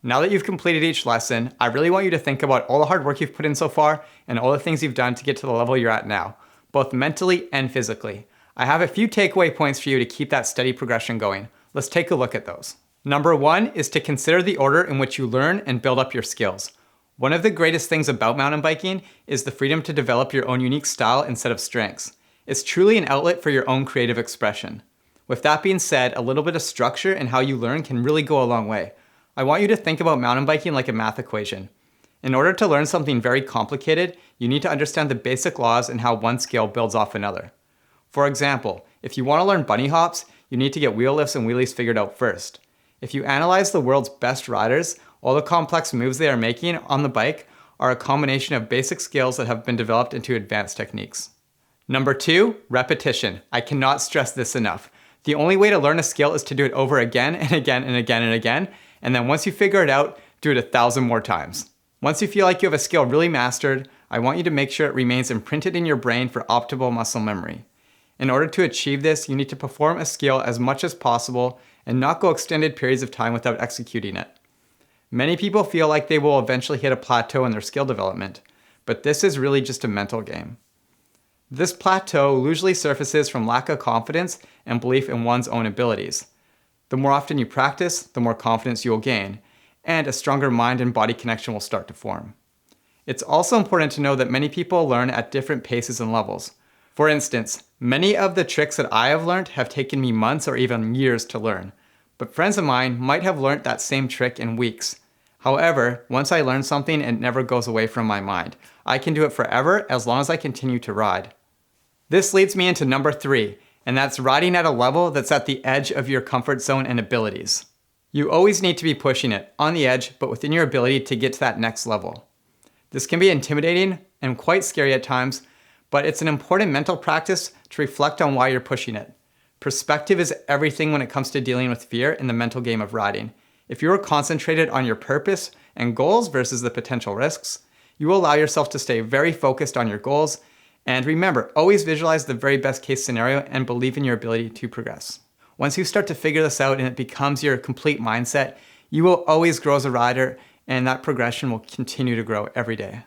Now that you've completed each lesson, I really want you to think about all the hard work you've put in so far and all the things you've done to get to the level you're at now, both mentally and physically. I have a few takeaway points for you to keep that steady progression going. Let's take a look at those. Number 1 is to consider the order in which you learn and build up your skills. One of the greatest things about mountain biking is the freedom to develop your own unique style and set of strengths. It's truly an outlet for your own creative expression. With that being said, a little bit of structure in how you learn can really go a long way. I want you to think about mountain biking like a math equation. In order to learn something very complicated, you need to understand the basic laws and how one skill builds off another. For example, if you want to learn bunny hops, you need to get wheel lifts and wheelies figured out first. If you analyze the world's best riders, all the complex moves they are making on the bike are a combination of basic skills that have been developed into advanced techniques. Number 2, repetition. I cannot stress this enough. The only way to learn a skill is to do it over again and again and again and again, and then once you figure it out, do it 1,000 more times. Once you feel like you have a skill really mastered, I want you to make sure it remains imprinted in your brain for optimal muscle memory. In order to achieve this, you need to perform a skill as much as possible and not go extended periods of time without executing it. Many people feel like they will eventually hit a plateau in their skill development, but this is really just a mental game. This plateau usually surfaces from lack of confidence and belief in one's own abilities. The more often you practice, the more confidence you will gain, and a stronger mind and body connection will start to form. It's also important to know that many people learn at different paces and levels. For instance, many of the tricks that I have learned have taken me months or even years to learn, but friends of mine might have learned that same trick in weeks. However, once I learn something, it never goes away from my mind. I can do it forever as long as I continue to ride. This leads me into number 3, and that's riding at a level that's at the edge of your comfort zone and abilities. You always need to be pushing it, on the edge, but within your ability to get to that next level. This can be intimidating and quite scary at times, but it's an important mental practice to reflect on why you're pushing it. Perspective is everything when it comes to dealing with fear in the mental game of riding. If you are concentrated on your purpose and goals versus the potential risks, you will allow yourself to stay very focused on your goals. And remember, always visualize the very best case scenario and believe in your ability to progress. Once you start to figure this out and it becomes your complete mindset, you will always grow as a rider, and that progression will continue to grow every day.